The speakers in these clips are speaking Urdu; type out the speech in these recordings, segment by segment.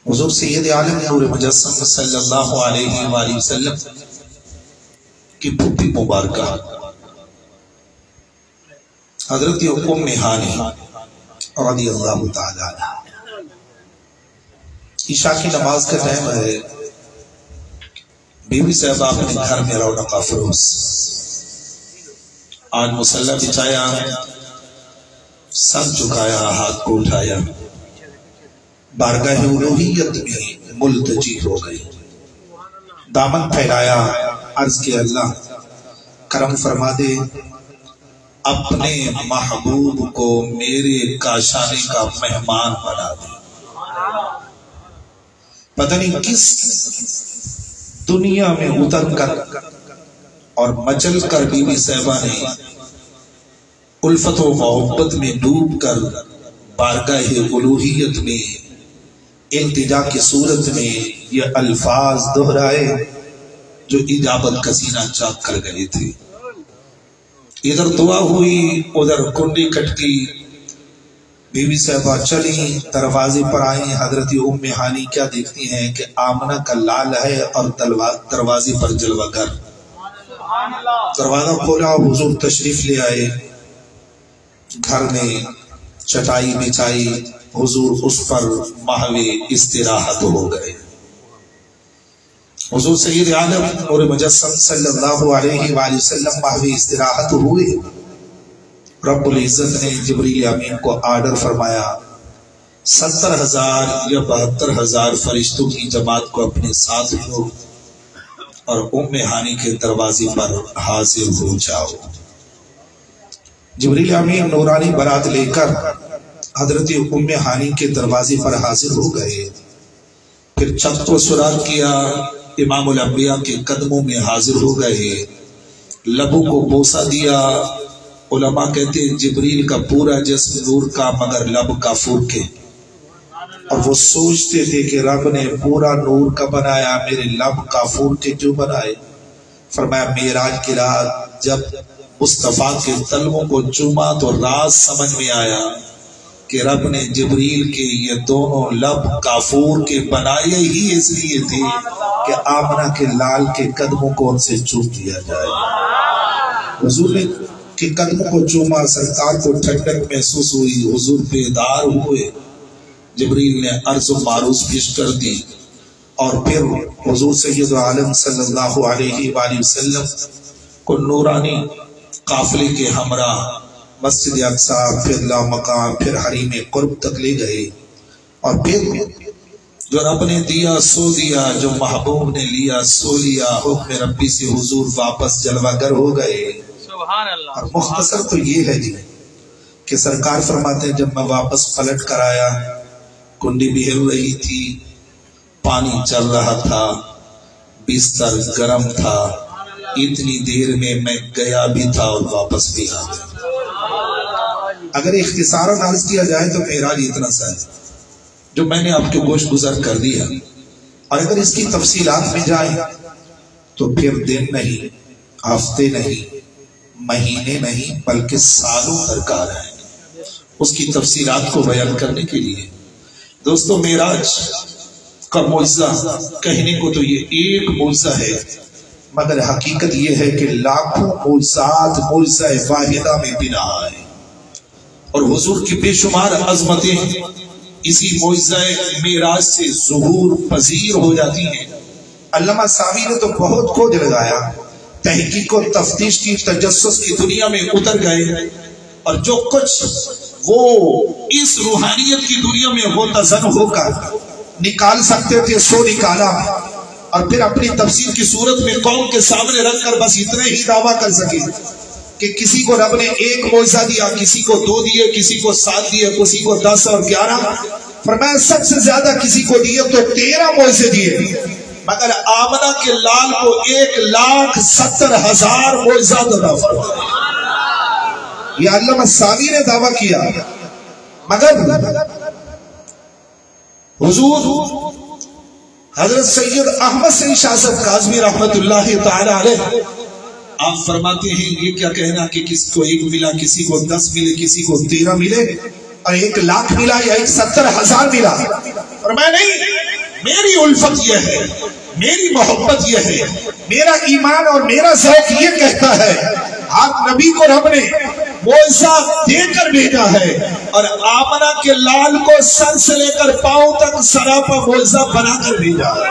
حضور سید عالم نور مجسم صلی اللہ علیہ وآلہ وسلم کی پھوپھی مبارکہ حضرت ام ہانی رضی اللہ تعالی عنہ، عشاء کی نماز کا ٹائم ہے، بیوی صاحبہ اپنے گھر میں رونق افروز، آج مصلی بچھایا، سر جھکایا، ہاتھ کو اٹھایا، بارگاہ الوہیت میں ملتجی ہو گئی، دامن پھیلایا، عرض کیا اللہ کرم فرما دے، اپنے محبوب کو میرے کاشانے کا مہمان بنا دے۔ پتہ نہیں کس دنیا میں اتر کر اور مچل کر بی بی صاحبہ نے الفت و محبت میں ڈوب کر بارگاہ الوہیت میں التجا کی صورت میں یہ الفاظ دہرائے جو اجابت کا سینہ چاک کر گئے تھے۔ ادھر دعا ہوئی، ادھر کنڈی کٹکی، بی بی صاحبہ چلی، دروازے پر آئیں، حضرت ام ہانی کیا دیکھتی ہیں کہ آمنہ کا لال ہے اور دروازے پر جلوہ گر۔ دروازہ کھولا، حضور تشریف لے آئے، گھر میں چٹائی بچائی، حضور اس پر محو استراحت ہو گئے۔ حضور سید عالم نور مجسم صلی اللہ علیہ وآلہ وسلم محو استراحت ہوئے۔ رب العزت نے جبریل امین کو آرڈر فرمایا 70,000 یا 72,000 فرشتوں کی جماعت کو اپنے ساتھ لو اور ام ہانی کے دروازے پر حاضر ہو جاؤ۔ جبریل امین نورانی برات لے کر حضرت ام ہانی کے دروازے پر حاضر ہو گئے، پھر چھت کو سراغ کیا، امام الانبیاء کے قدموں میں حاضر ہو گئے، لبوں کو بوسہ دیا۔ علماء کہتے ہیں جبریل کا پورا جسم نور کا مگر لب کافور کے، اور وہ سوچتے تھے کہ رب نے پورا نور کا بنایا، میرے لب کافور کے جو بنائے۔ فرمایا معراج کی رات جب مصطفیٰ کے تلووں کو چوما تو راز سمجھ میں آیا کہ رب نے جبریل کے یہ دونوں لب کافور کے بنائے ہی اس لیے تھے کہ آمنہ کے لال کے قدموں کو ان سے چوم دیا جائے۔ حضور نے کے قدموں کو چوما، سرکار کو ٹھنڈک محسوس ہوئی، حضور بیدار ہوئے، جبریل نے عرض و معروض پیش کر دی، اور پھر حضور سید عالم صلی اللہ علیہ وآلہ وسلم کو نورانی قافلے کے ہمراہ مسجد اقصیٰ، پھر لامقام، پھر حریم قرب تک لے گئے، اور پھر جو رب نے دیا سو دیا، جو محبوب نے لیا سو لیا، حکم ربی سے حضور واپس جلوہ گر ہو گئے۔ اور مختصر تو یہ ہے جی کہ سرکار فرماتے ہیں جب میں واپس پلٹ کر آیا، کنڈی بھی ہل رہی تھی، پانی چل رہا تھا، بستر گرم تھا، اتنی دیر میں میں گیا بھی تھا اور واپس بھی آ گیا۔ اگر اختصاراً عرض کیا جائے تو معراج اتنا سا ہے جو میں نے آپ کے گوش گزر کر دیا، اور اگر اس کی تفصیلات میں جائیں تو پھر دن نہیں، ہفتے نہیں، مہینے نہیں، بلکہ سالوں درکار ہیں اس کی تفصیلات کو بیان کرنے کے لیے۔ دوستو معراج کا معجزہ کہنے کو تو یہ ایک معجزہ ہے، مگر حقیقت یہ ہے کہ لاکھوں معجزات معجزہ واحدہ میں بنا ہے، اور حضور کی بے شمار عظمتیں اسی معجزہ معراج سے ظہور پذیر ہو جاتی ہیں۔ علامہ ساوی نے تو بہت کھوج لگایا، تحقیق و تفتیش کی، تجسس کی دنیا میں اتر گئے، اور جو کچھ وہ اس روحانیت کی دنیا میں متزن ہو کر نکال سکتے تھے سو نکالا، اور پھر اپنی تفسیر کی صورت میں قوم کے سامنے رکھ کر بس اتنے ہی دعویٰ کر سکے کہ کسی کو رب نے ایک معجزہ دیا، کسی کو 2 دیے، کسی کو 7 دیے، کسی کو 10 اور 11، فرمایا سب سے زیادہ کسی کو دیے تو 13 معجزے دیے، مگر آمنہ کے لال کو 1,70,000 معجزات عطا فرمائے۔ یہ علامہ ساوی نے دعویٰ کیا، مگر حضور حضرت سید احمد سید شاہ صاحب کاظمی رحمت اللہ تعالی علیہ آپ فرماتے ہیں یہ کیا کہنا کہ کسی کو 1 ملا، کسی کو 10 ملے، کسی کو 13 ملے، اور 1,00,000 ملا یا 1,70,000 ملا؟ فرمایا نہیں، میری الفت یہ ہے، میری محبت یہ ہے، میرا ایمان اور میرا ذوق یہ کہتا ہے آپ نبی کو رب نے معجزہ دے کر بھیجا ہے، اور آمنہ کے لال کو سر سے لے کر پاؤں تک سراپا معجزہ بنا کر بھیجا ہے۔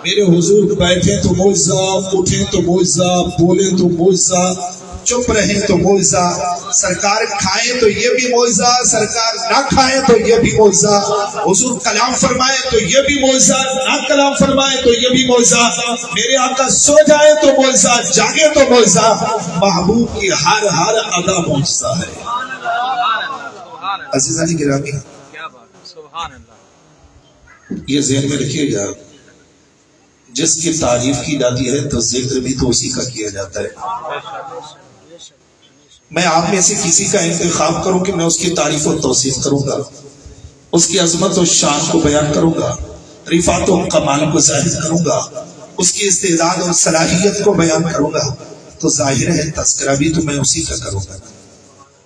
میرے حضور بیٹھے تو معجزہ، اٹھیں تو معجزہ، بولیں تو معجزہ، چپ رہیں تو معجزہ، سرکار کھائیں تو یہ بھی معجزہ، سرکار نہ کھائیں تو یہ بھی معجزہ، حضور کلام فرمائیں تو یہ بھی معجزہ، نہ کلام فرمائیں تو یہ بھی معجزہ، میرے آقا سو جائیں تو معجزہ، جاگے تو معجزہ، محبوب کی ہر ہر ادا معجزہ ہے۔ عزیزانی گرامی، یہ ذہن میں رکھیے گا، جس کی تعریف کی جاتی ہے تو ذکر بھی تو اسی کا کیا جاتا ہے۔ میں آپ میں سے کسی کا انتخاب کروں کہ میں اس کی تعریف و توصیف کروں گا، اس کی عظمت و شان کو بیان کروں گا، رفعت و کمال کو ظاہر کروں گا، اس کی استعداد اور صلاحیت کو بیان کروں گا، تو ظاہر ہے تذکرہ بھی تو میں اسی کا کروں گا۔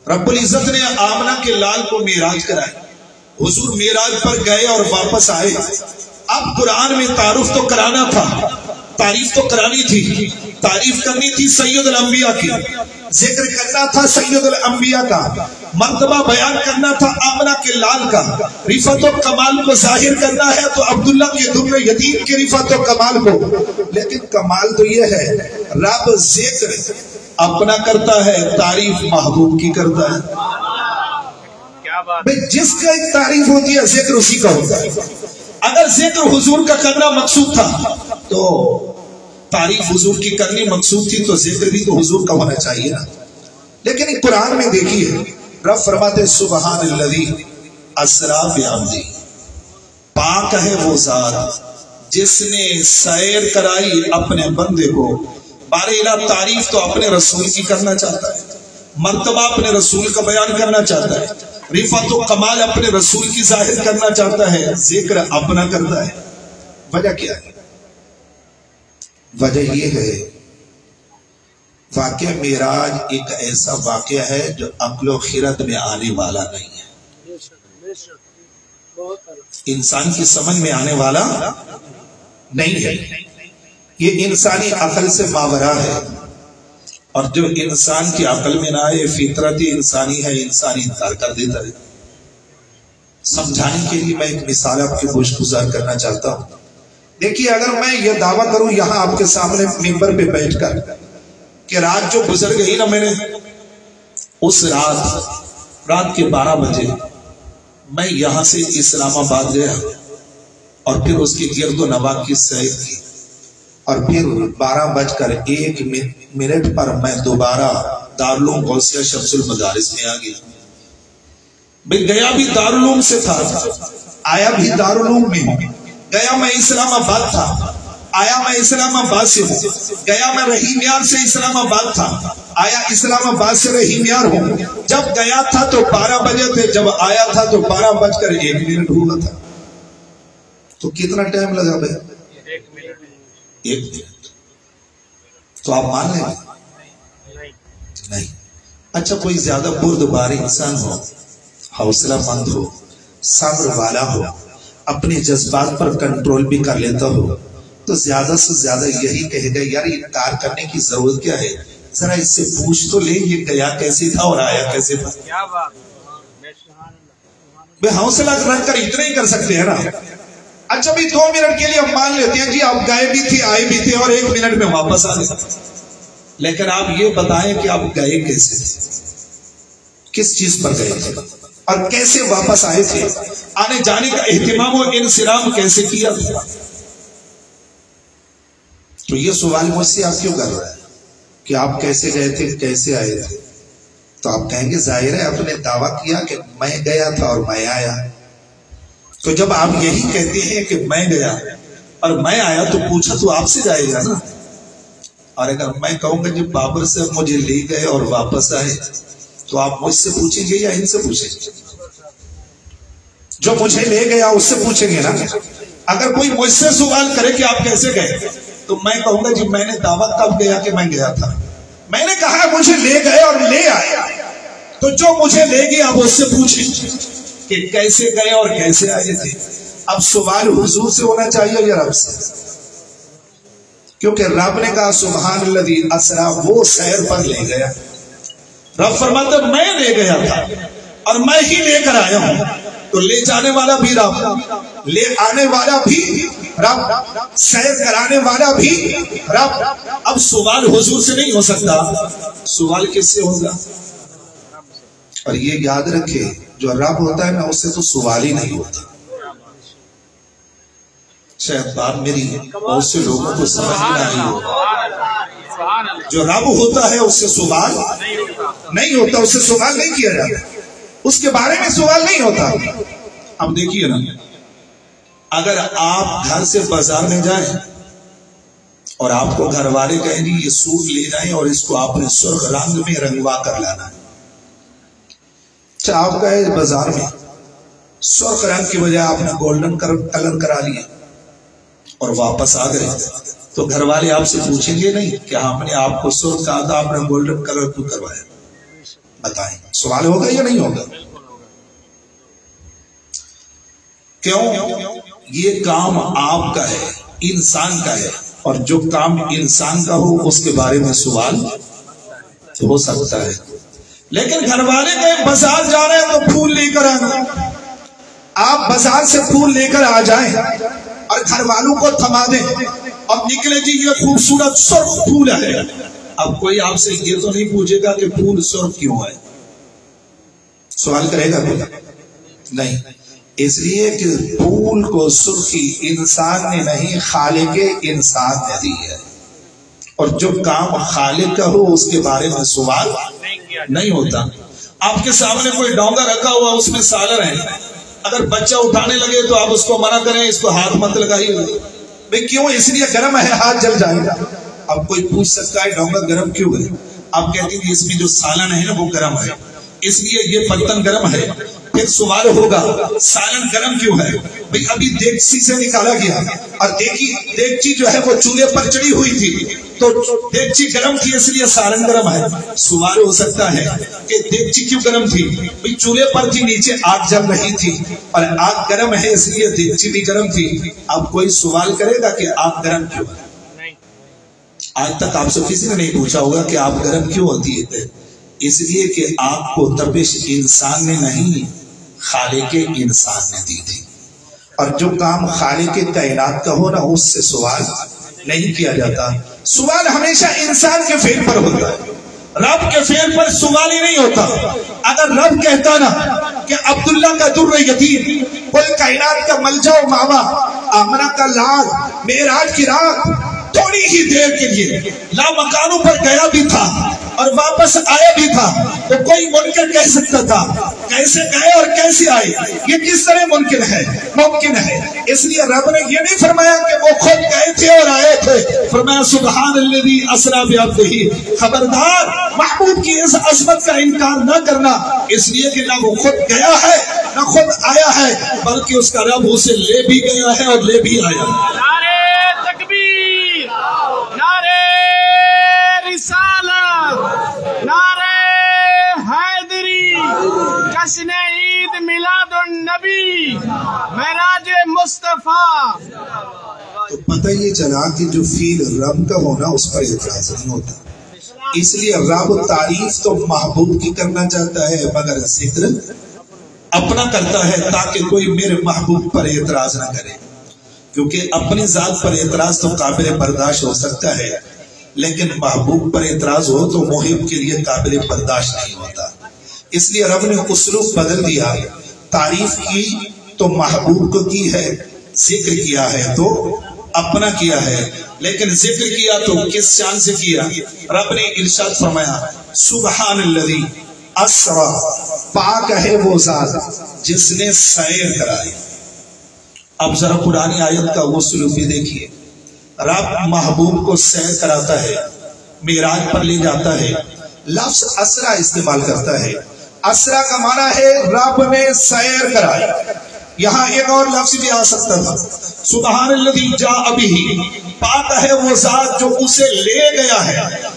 رب العزت نے آمنہ کے لال کو معراج کرائی، حضور معراج پر گئے اور واپس آئے۔ اب قرآن میں تعارف تو کرانا تھا، تعریف تو کرانی تھی، تعریف کرنی تھی سید الانبیاء کی، ذکر کرنا تھا سید الانبیاء کا، مرتبہ بیان کرنا تھا آمنہ کے لال کا، رفعت و کمال کو ظاہر کرنا ہے تو عبداللہ کے دم یتیم کے رفعت و کمال کو۔ لیکن کمال تو یہ ہے رب ذکر اپنا کرتا ہے، تعریف محبوب کی کرتا ہے۔ جس کا ایک تعریف ہوتی ہے ذکر اسی کا ہوتا ہے۔ اگر ذکر حضور کا کرنا مقصود تھا تو تعریف حضور کی کرنی مقصود تھی تو ذکر بھی تو حضور کا ہونا چاہیے نا۔ لیکن قرآن میں دیکھیے رب فرماتے سبحان الذی اسریٰ بعبدہ، پاک ہے وہ ذات جس نے سیر کرائی اپنے بندے کو۔ بارے الہ تعریف تو اپنے رسول کی کرنا چاہتا ہے، مرتبہ اپنے رسول کا بیان کرنا چاہتا ہے، رفعت و کمال اپنے رسول کی ظاہر کرنا چاہتا ہے، ذکر اپنا کرتا ہے۔ وجہ کیا ہے؟ وجہ یہ ہے واقعہ معراج ایک ایسا واقعہ ہے جو عقل و خرد میں آنے والا نہیں ہے، انسان کی سمجھ میں آنے والا نہیں ہے، یہ انسانی عقل سے ماورا ہے، اور جو انسان کی عقل میں نہ آئے فطرت انسانی ہے، انسانی انکار کر دیتا ہے۔ سمجھانے کے لیے میں ایک مثال آپ کے گوش گزار کرنا چاہتا ہوں۔ دیکھیے اگر میں یہ دعویٰ کروں یہاں آپ کے سامنے ممبر پہ بیٹھ کر کہ رات جو گزر گئی نا میں نے، اس رات کے 12 بجے میں یہاں سے اسلام آباد گیا اور پھر اس کی گرد و نواح کی سیر کی، اور پھر 12:01 پر میں دوبارہ دارالعلوم غوثیہ شمس المدارس میں آ گیا۔ میں گیا بھی دارالعلوم سے تھا، آیا بھی دارالعلوم میں ہوں، گیا میں اسلام آباد تھا، آیا میں اسلام آباد سے ہوں، گیا میں رحیم یار سے اسلام آباد تھا، آیا اسلام آباد سے رحیم یار ہوں۔ جب گیا تھا تو 12 بجے تھے، جب آیا تھا تو 12:01 ہوا تھا۔ تو کتنا ٹائم لگا بھائی؟ 1 منٹ۔ تو آپ مان لیں گے؟ نہیں۔ اچھا کوئی زیادہ بردبار انسان ہو، حوصلہ مند ہو، صبر والا ہو، اپنے جذبات پر کنٹرول بھی کر لیتا ہو تو زیادہ سے زیادہ یہی کہے گا یار انکار کرنے کی ضرورت کیا ہے، ذرا اس سے پوچھ تو لے یہ گیا کیسے تھا اور آیا کیسے تھا۔ بے حوصلہ رکھ کر اتنا ہی کر سکتے ہیں نا۔ اچھا بھی 2 منٹ کے لیے ہم مان لیتے ہیں جی آپ گئے بھی تھے آئے بھی تھے اور 1 منٹ میں واپس آ گئے، لیکن آپ یہ بتائیں کہ آپ گئے کیسے تھے، کس چیز پر گئے تھے اور کیسے واپس آئے تھے، آنے جانے کا اہتمام و انصرام کیسے کیا تھا۔ تو یہ سوال مجھ سے آپ کیوں کر رہا ہے کہ آپ کیسے گئے تھے کیسے آئے تھے؟ تو آپ کہیں گے ظاہر ہے آپ نے دعویٰ کیا کہ میں گیا تھا اور میں آیا۔ تو جب آپ یہی کہتے ہیں کہ میں گیا اور میں آیا تو پوچھا تو آپ سے جائے گا نا۔ اور اگر میں کہوں گا جب بابر سے مجھے لے گئے اور واپس آئے تو آپ مجھ سے پوچھیں گے یا ان سے پوچھیں گے؟ جو مجھے لے گیا اس سے پوچھیں گے نا۔ اگر کوئی مجھ سے سوال کرے کہ آپ کیسے گئے تو میں کہوں گا جی میں نے دعویٰ کب گیا کہ میں گیا تھا، میں نے کہا مجھے لے گئے اور لے آئے، تو جو مجھے لے گیا آپ اس سے پوچھیں کہ کیسے گئے اور کیسے آئے تھے۔ اب سوال حضور سے ہونا چاہیے یا رب سے؟ کیونکہ رب نے کہا سبحان الذی اسرا، وہ سیر پر لے گیا۔ رب فرماتا ہے میں لے گیا تھا اور میں ہی لے کر آیا ہوں، تو لے جانے والا بھی رب، لے آنے والا بھی رب، سیر کرانے والا بھی رب۔ اب سوال حضور سے نہیں ہو سکتا، سوال کس سے ہوگا؟ اور یہ یاد رکھے جو رب ہوتا ہے نا، اس سے تو سوال ہی نہیں ہوتا۔ شاید بات میری بہت سے لوگوں کو سمجھ نہ آئی ہو۔ جو رب ہوتا ہے اس سے سوال نہیں ہوتا، اس سے سوال نہیں کیا جاتا، اس کے بارے میں سوال نہیں ہوتا۔ اب دیکھیے نا، اگر آپ گھر سے بازار میں جائیں اور آپ کو گھر والے کہیں گے یہ سوٹ لے جائیں اور اس کو آپ نے سرخ رنگ میں رنگوا کر لانا ہے، اچھا آپ گئے بازار میں، سرخ رنگ کی بجائے آپ نے گولڈن کلر کرا لیا اور واپس آ گئے، تو گھر والے آپ سے پوچھیں گے نہیں کہ ہم نے آپ کو سرخ کہا تھا، آپ نے گولڈن کلر کیوں کروایا؟ بتائیں، سوال ہوگا یا نہیں ہوگا؟ کیوں؟ یہ کام آپ کا ہے، انسان کا ہے، اور جو کام انسان کا ہو اس کے بارے میں سوال ہو سکتا ہے۔ لیکن گھر والے کہیں بازار جا رہے ہیں تو پھول لے کر آنا، آپ بازار سے پھول لے کر آ جائیں اور گھر والوں کو تھما دیں اور نکلے جی یہ خوبصورت سرخ پھول ہے، اب کوئی آپ سے یہ تو نہیں پوچھے گا کہ پھول سرخ کیوں ہے؟ سوال کرے گا کوئی؟ نہیں، اس لیے کہ پھول کو سرخی انسان نے نہیں، خالق انسان نے دی ہے، اور جو کام خالق کا ہو اس کے بارے میں سوال نہیں ہوتا۔ آپ کے سامنے کوئی ڈونگا رکھا ہوا، اس میں سالن ہے، اگر بچہ اٹھانے لگے تو آپ اس کو منع کریں اس کو ہاتھ مت لگائیے، بھئی کیوں؟ اس لیے گرم ہے، ہاتھ جل جائے گا۔ اب کوئی پوچھ سکتا ہے ڈونگا گرم کیوں ہے؟ آپ کہتے ہیں اس میں جو سالن ہے نا وہ گرم ہے، اس لیے یہ برتن گرم ہے۔ پھر سوال ہوگا سالن گرم کیوں ہے؟ بھئی ابھی دیگچی سے نکالا گیا اور دیگچی جو ہے وہ چولہے پر چڑھی ہوئی تھی، تو دیگچی گرم تھی اس لیے سالن گرم ہے۔ سوال ہو سکتا ہے کہ دیگچی کیوں گرم تھی؟ بھئی چولہے پر تھی، نیچے آگ جل رہی تھی اور آگ گرم ہے اس لیے دیگچی بھی گرم تھی۔ اب کوئی سوال کرے گا کہ آگ گرم کیوں ہے؟ آج تک آپ سے کسی نے نہیں پوچھا ہوگا کہ آگ گرم کیوں ہوتی ہے؟ اس لیے کہ آگ کو تپش انسان نے نہیں، خالق انسان نے دی تھی، اور جو کام خالق کائنات کا ہو نا اس سے سوال نہیں کیا جاتا۔ سوال ہمیشہ انسان کے فعل پر ہوتا ہے، رب کے فعل پر سوال ہی نہیں ہوتا۔ اگر رب کہتا نا کہ عبداللہ کا در یتیم، کل کائنات کا ملجا و ماوا، آمنہ کا لال، معراج کی رات، تھوڑی ہی دیر کے لیے لامکانوں پر گیا بھی تھا اور واپس آیا بھی تھا، تو کوئی منکر کہہ سکتا تھا کیسے گئے اور کیسے آئے؟ یہ کس طرح ممکن ہے؟ ممکن ہے۔ اس لیے رب نے یہ نہیں فرمایا کہ وہ خود گئے تھے اور آئے تھے، فرمایا سبحان الذی اسری بعبدہ۔ خبردار، محبوب کی اس عظمت کا انکار نہ کرنا، اس لیے کہ نہ وہ خود گیا ہے نہ خود آیا ہے، بلکہ اس کا رب اسے لے بھی گیا ہے اور لے بھی آیا ہے۔ رسالت، نعرہ حیدری، جشن عید میلاد النبی، معراج مصطفیٰ۔ تو پتہ یہ چلا کہ جو فیل رب کا ہونا اس پر اعتراض نہیں ہوتا، اس لیے رب تعریف تو محبوب کی کرنا چاہتا ہے مگر ذکر اپنا کرتا ہے تاکہ کوئی میرے محبوب پر اعتراض نہ کرے، کیونکہ اپنی ذات پر اعتراض تو قابل برداشت ہو سکتا ہے، لیکن محبوب پر اعتراض ہو تو محب کے لیے قابل برداشت نہیں ہوتا۔ اس لیے رب نے اسلوب بدل دیا، تعریف کی تو محبوب کو کی ہے، ذکر کیا ہے تو اپنا کیا ہے، لیکن ذکر کیا تو کس شان سے کیا؟ رب نے ارشاد فرمایا سبحان الذی اسری، پاک ہے وہ ذات جس نے سیر کرائی۔ اب ذرا قرآن آیت کا وہ سلوک بھی دیکھیے، رب محبوب کو سیر کراتا ہے، معراج پر لے جاتا ہے، لفظ اسرا استعمال کرتا ہے۔ اسرا کا معنی ہے رب نے سیر کرائی۔ یہاں ایک اور لفظ بھی آ سکتا تھا، سبحان الذی جاء بہ، پاک ہے وہ ذات جو اسے لے گیا ہے۔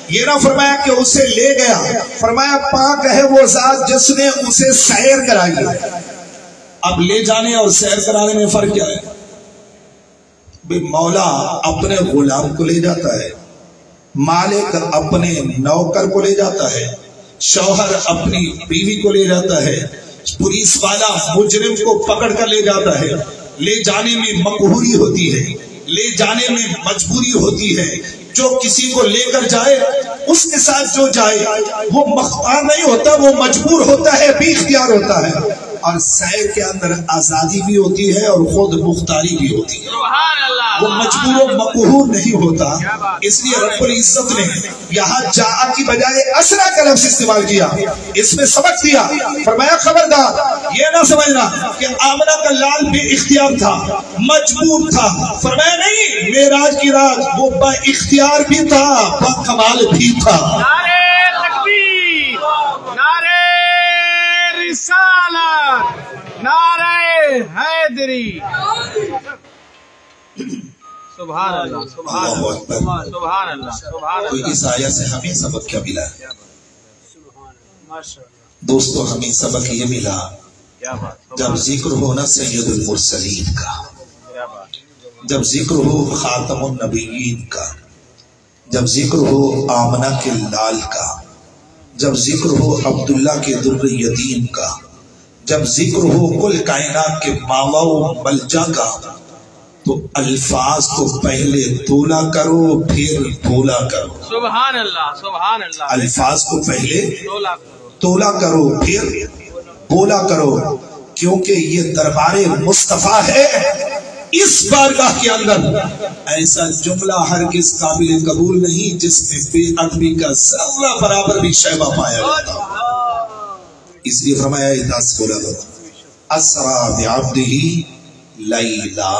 یہ نہ فرمایا کہ اسے لے گیا، فرمایا پاک ہے وہ ذات جس نے اسے سیر کرائی ہے۔ اب لے جانے اور سیر کرانے میں فرق کیا ہے؟ بے مولا اپنے غلام کو لے جاتا ہے، مالک اپنے نوکر کو لے جاتا ہے، شوہر اپنی بیوی کو لے جاتا ہے، پولیس والا مجرم کو پکڑ کر لے جاتا ہے۔ لے جانے میں مقہوری ہوتی ہے، لے جانے میں مجبوری ہوتی ہے۔ جو کسی کو لے کر جائے اس کے ساتھ جو جائے وہ مختار نہیں ہوتا، وہ مجبور ہوتا ہے، بے اختیار ہوتا ہے۔ اور سیر کے اندر آزادی بھی ہوتی ہے اور خود مختاری بھی ہوتی ہے، وہ مجبور و مقہور نہیں ہوتا۔ اس لیے رب العزت نے یہاں جاء کی بجائے اسرا کا لفظ استعمال کیا، اس میں سبق دیا، فرمایا خبردار یہ نہ سمجھنا کہ آمنہ کا لال بے اختیار تھا، مجبور تھا۔ فرمایا نہیں، معراج کی رات وہ با اختیار بھی تھا، با کمال بھی تھا۔ نعرہ تکبیر، نعرہ رسالت، نعرہ حیدری۔ سبحان اللہ، سبحان اللہ، سبحان اللہ، سبحان تو اللہ۔ اس آیت سے ہمیں سبق کیا ملا ہے دوستو؟ ہمیں سبق یہ ملا جب ذکر ہو نا سید المرسلین کا، جب ذکر ہو خاتم النبیین کا، جب ذکر ہو آمنہ کے لال کا، جب ذکر ہو عبداللہ کے در یتیم کا، جب ذکر ہو کل کائنات کے ماوا و ملجا کا، تو الفاظ کو پہلے تولا کرو پھر بولا کرو۔ سبحان اللہ، سبحان اللہ۔ الفاظ کو پہلے تولا کرو پھر بولا کرو، کیونکہ یہ دربار مصطفیٰ ہے۔ اس بارگاہ کے اندر ایسا جملہ ہرگز قابل قبول نہیں جس میں بے ادبی کا ذرہ برابر بھی شیبہ پایا جاتا۔ اس لیے فرمایا اداس بولا دو اسرا بعبدہ لیلا،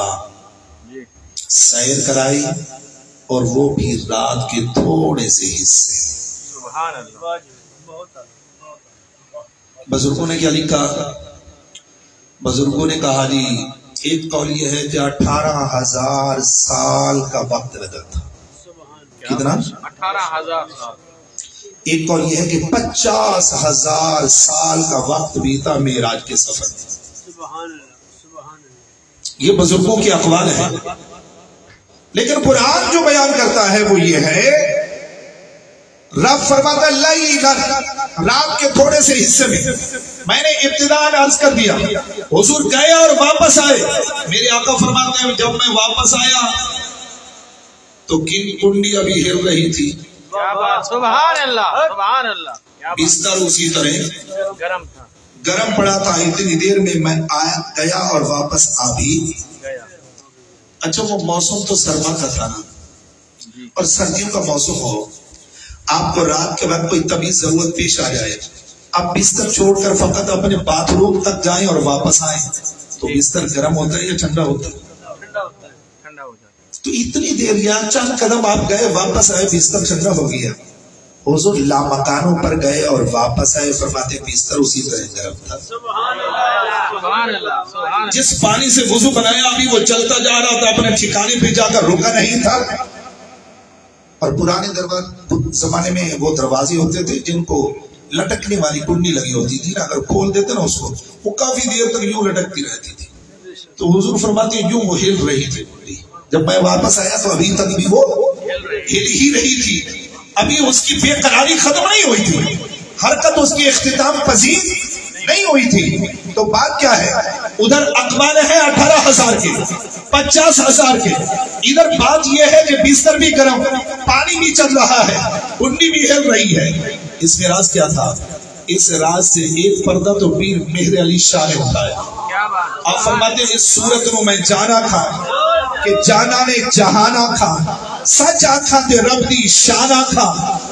سیر کرائی اور وہ بھی رات کے تھوڑے سے حصے۔ سبحان اللہ۔ بزرگوں نے کیا لکھا؟ بزرگوں نے کہا جی ایک قول یہ ہے کہ 18,000 سال کا وقت لگا تھا۔ کتنا؟ 18,000 سال۔ ایک قول یہ ہے کہ 50,000 سال کا وقت بیتا معراج کے سفر میں۔ یہ بزرگوں کے اقوال ہیں، لیکن قرآن جو بیان کرتا ہے وہ یہ ہے، رب فرماتا لیلا، رات کے تھوڑے سے حصے میں۔ میں نے ابتداءً عرض کر دیا حضور گئے اور واپس آئے۔ میرے آقا فرماتے ہیں جب میں واپس آیا تو کنڈی ابھی ہل رہی تھی، سبحان اللہ، سبحان اللہ۔ بستر اسی طرح گرم تھا، گرم پڑا تھا۔ اتنی دیر میں میں گیا اور واپس آ بھی گیا۔ اچھا وہ موسم تو سرما کا تھا نا، اور سردیوں کا موسم ہو، آپ کو رات کے وقت کوئی طبی ضرورت پیش آ جائے، آپ بستر چھوڑ کر فقط اپنے باتھ روم تک جائیں اور واپس آئیں، تو بستر گرم ہوتا ہے یا ٹھنڈا ہوتا ہے؟ ٹھنڈا ہوتا ہے، ٹھنڈا ہو جاتا ہے۔ تو اتنی دیر یا چند قدم آپ گئے واپس آئے بستر ٹھنڈا ہو گیا۔ حضور لامکانوں پر گئے اور واپس آئے، فرماتے بستر اسی طرح گرم تھا۔ سبحان اللہ، سبحان اللہ، سبحان اللہ۔ جس پانی سے وضو بنایا ابھی وہ چلتا جا رہا تھا، اپنے ٹھکانے پہ جا کر رکا نہیں تھا۔ اور پرانے زمانے میں وہ دروازے ہوتے تھے جن کو لٹکنے والی کنڈی لگی ہوتی تھی، اگر کھول دیتے نا اس کو، وہ کافی دیر تک یوں لٹکتی رہتی تھی۔ تو حضور فرماتے ہیں یوں وہ ہل رہی تھی کنڈی۔ جب میں واپس آیا تو ابھی تک بھی وہ ہل ہی رہی تھی، ابھی اس کی بے قراری ختم نہیں ہوئی تھی، حرکت اس کی اختتام پذیر نہیں ہوئی تھی۔ تو بات کیا ہے؟ ادھر اقبال ہے 18,000 کے، 50,000 کے، ادھر بات یہ ہے کہ بستر بھی گرم، پانی بھی چل رہا ہے، کنڈی بھی ہل رہی ہے۔ اس میں راز کیا تھا؟ اس راز سے ایک پردہ تو پیر مہر علی شاہ نے اٹھایا۔ آپ فرماتے ہیں اس صورت کو میں جانا تھا کہ جانا نے جہانا تھا، سچ آکھاں تے رب دی شانہ تھا،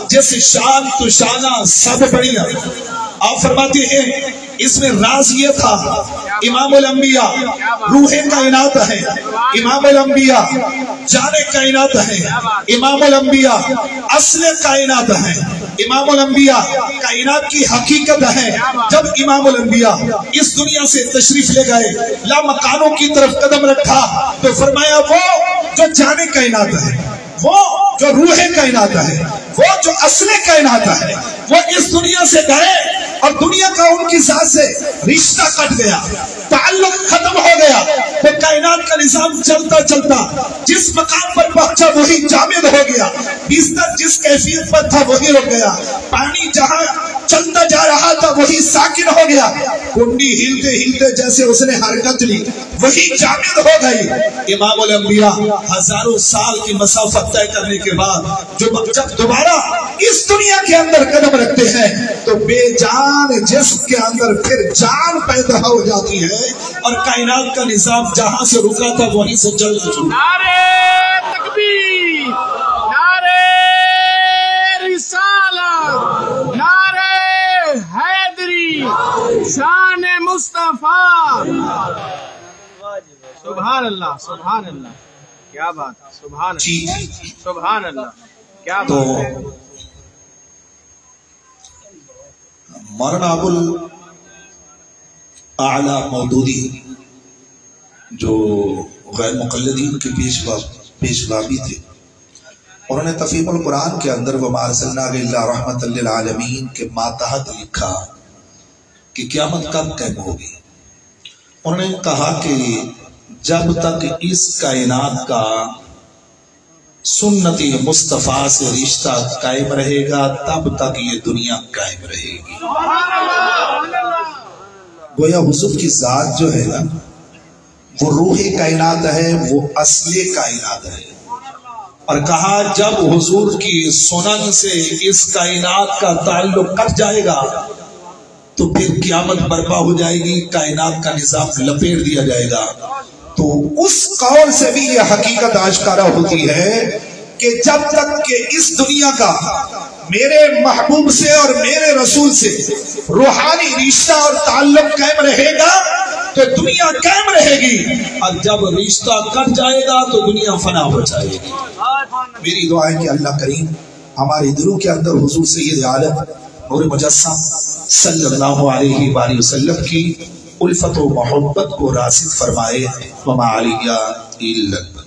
جیسے شان تو شانہ سب بڑھیا۔ آپ فرماتے ہیں اس میں راز یہ تھا، امام الانبیاء روح کائنات ہے، امام الانبیاء جان کائنات ہے، امام الانبیاء اصل کائنات ہے، امام الانبیاء کائنات کی حقیقت ہے۔ جب امام الانبیاء اس دنیا سے تشریف لے گئے، لامکانوں کی طرف قدم رکھا تو فرمایا وہ جو جان کائنات ہے، وہ جو روح کائنات ہے، وہ جو اصل کائنات ہے، وہ اس دنیا سے گئے اور دنیا کا ان کی ذات سے رشتہ کٹ گیا، تعلق ختم ہو گیا، تو کائنات کا نظام چلتا چلتا جس مقام پر پہنچا وہی جامد ہو گیا، بستر جس کیفیت پر تھا وہی رک گیا، پانی جہاں چلتا جا رہا تھا وہی ساکن ہو گیا، کنڈی ہلتے ہلتے جیسے اس نے حرکت لی وہی جامد ہو گئی۔ امام الانبیاء ہزاروں سال کی مسافت طے کرنے کے بعد جب دوبارہ اس دنیا کے اندر قدم رکھتے ہیں تو بے جان جسم کے اندر پھر جان پیدا ہو جاتی ہے، اور کائنات کا نظام جہاں سے رکا تھا وہیں سے چلنا شروع۔ نعرہ تکبیر، نعرہ رسالت، نعرہ حیدری، شان مصطفیٰ۔ سبحان اللہ، سبحان اللہ، کیا بات، سبحان اللہ، سبحان اللہ، کیا تو بات ہے۔ مولانا ابو اعلیٰ مودودی جو غیر مقلدین کے پیشوا بھی تھے، انہوں نے تفہیم القرآن کے اندر وَمَا أَرْسَلْنَاكَ إِلَّا رَحْمَةً لِلْعَالَمِينَ کے ماتحت لکھا کہ قیامت کب قائم ہوگی۔ انہوں نے کہا کہ جب تک اس کائنات کا سنت مصطفیٰ سے رشتہ قائم رہے گا تب تک یہ دنیا قائم رہے گی۔ گویا حضور کی ذات جو ہے نا وہ روح کائنات ہے، وہ اصل کائنات ہے، اور کہا جب حضور کی سنن سے اس کائنات کا تعلق کٹ جائے گا تو پھر قیامت برپا ہو جائے گی، کائنات کا نظام لپیٹ دیا جائے گا۔ تو اس قول سے بھی یہ حقیقت آشکارا ہوتی ہے کہ جب تک کہ اس دنیا کا میرے محبوب سے اور میرے رسول سے روحانی رشتہ اور تعلق قائم رہے گا تو دنیا قائم رہے گی، اور جب رشتہ کٹ جائے گا تو دنیا فنا ہو جائے گی۔ میری دعا ہے کہ اللہ کریم ہمارے دلوں کے اندر حضور سید عالم نور مجسم صلی اللہ علیہ وآلہ وسلم کی الفت و محبت کو راسخ فرمائے۔ وما علیہ الا اللہ۔